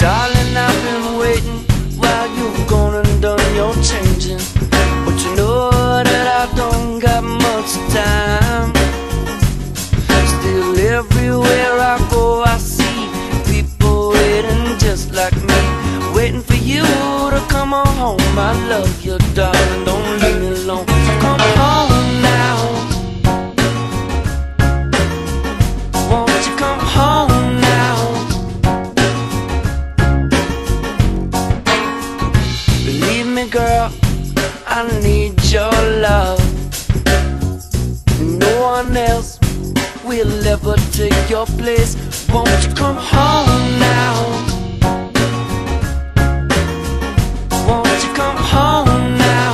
Darling, I've been waiting while you've gone and done your changing, but you know that I don't got much time. Still everywhere I go I see people waiting just like me, waiting for you to come on home. I love you, darling, don't leave me alone. Come home now. Won't you come home now? Believe me, girl, I need your love. No one else will ever take your place. Won't you come home now? Won't you come home now?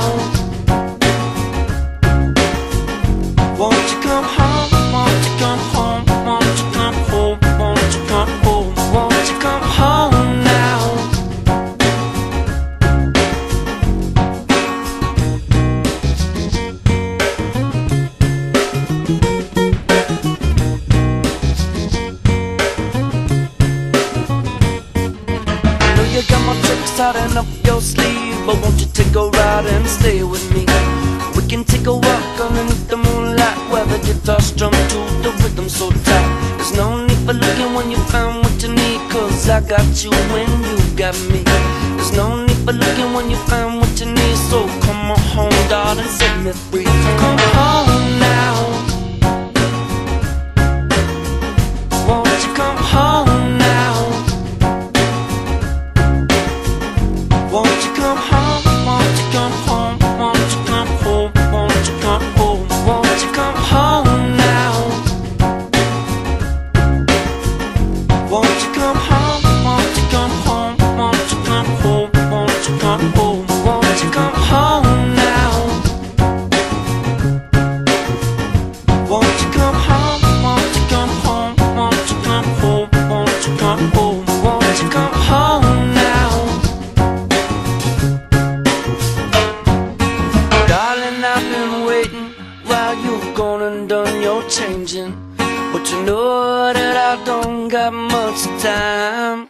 Won't you come home? Won't you come home? Won't you come home? Won't you come home? Won't you come home now? You got my tricks tied up your sleeve, but won't you take a ride and stay with me? We can take a walk underneath the moonlight, while the guitar strum to the rhythm so tight. There's no need for looking when you found what you need, cause I got you when you got me. There's no need for looking when you found what you need, so come on home, darling, set me free. Come home now. Won't you come home now? Won't you come home? Won't you come home? Won't you come home? Won't you come home? Won't you come home now? Won't you come home? Won't you come home? Won't you come home? Won't you come home? Won't you come home now? Won't you come home? Won't you come home? Won't you come home? Won't you come home? Won't you come home now? Darling, I've been waiting while you've gone and done your changing, but you know that I don't got much time.